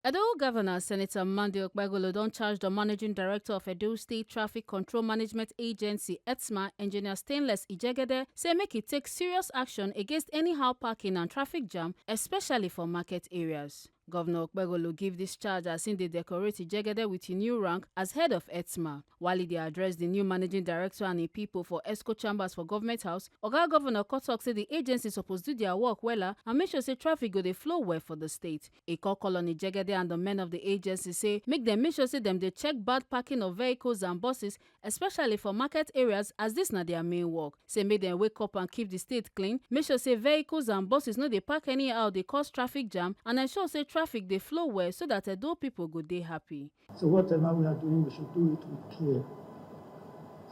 Edo Governor Senator Gov Okpebholo don charge the Managing Director of Edo State Traffic Control Management Agency (EDSTMA), Engineer Stainless Ijegede, say make e take serious action against anyhow parking and traffic jam, especially for market areas. Governor Okpebholo give this charge as im dey decorate Ijegede with a new rank as head of EDSTMA. While he dey address the new Managing Director and im people for ESCO chambers for Government House, Oga Governor tok say the agency suppose do their work wella and make sure say traffic go dey flow well for the state. E call on Ijegede and the men of the agency say make sure say dem dey check bad parking of vehicles and buses, especially for market areas, as this na their main work. Say make dem wake up and keep the state clean, make sure say vehicles and buses no dey park anyhow dey cause traffic jam, and ensure say traffic dey flow well so that Edo people go dey happy. So whatever we are doing, we should do it with care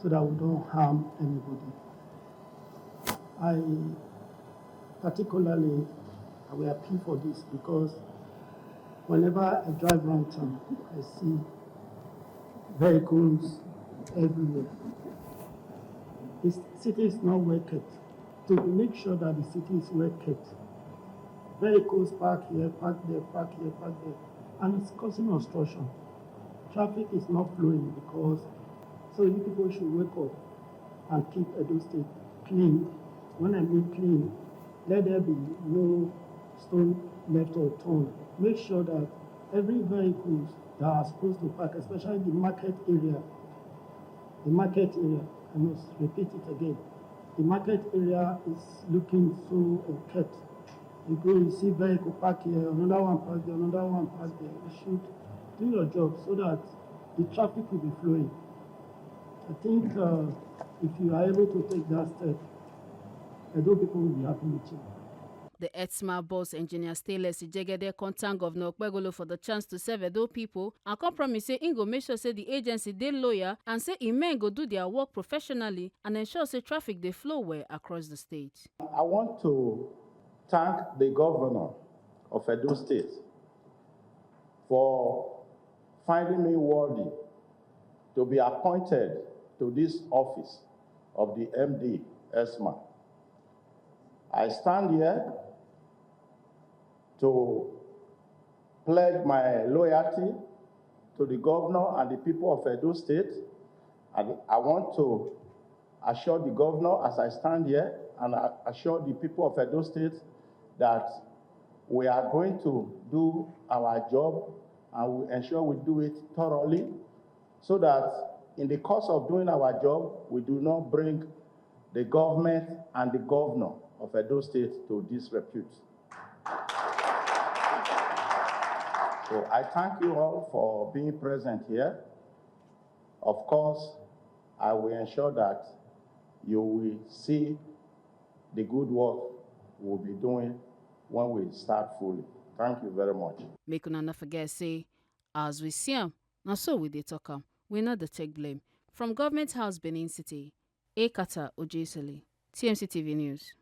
so that we don't harm anybody. I particularly will appeal for this because whenever I drive around town, I see vehicles everywhere. The city is not well kept. To make sure that the city is well kept, vehicles park here, park there, park here, park there, and it's causing obstruction. Traffic is not flowing because so you people should wake up and keep Edo State clean. When I mean clean, let there be no stone left or torn. Make sure that every vehicle that are supposed to park, especially the market area, I must repeat it again, the market area is looking so unkept. You go, you see vehicle park here, another one park there, another one park there. You should do your job so that the traffic will be flowing. I think if you are able to take that step, Edo people will be happy with you. The EDSTMA boss, Engineer Stainless Ijegede, thank Governor Okpebholo for the chance to serve Edo people and promise say im go make sure say the agency dey loyal and say im men go do their work professionally and ensure say traffic dey flow well across the state. I want to thank the governor of Edo State for finding me worthy to be appointed to this office of the MD EDSTMA. I stand here to pledge my loyalty to the governor and the people of Edo State. And I want to assure the governor as I stand here and I assure the people of Edo State that we are going to do our job and we ensure we do it thoroughly so that in the course of doing our job, we do not bring the government and the governor of Edo State to disrepute. So I thank you all for being present here. Of course, I will ensure that you will see the good work we'll be doing when we start fully. Thank you very much. Make una no forget say, as we see am, na so we dey talk am. We no dey take blame. From Government House, Benin City, Ekata Ojesele, TMC TV News.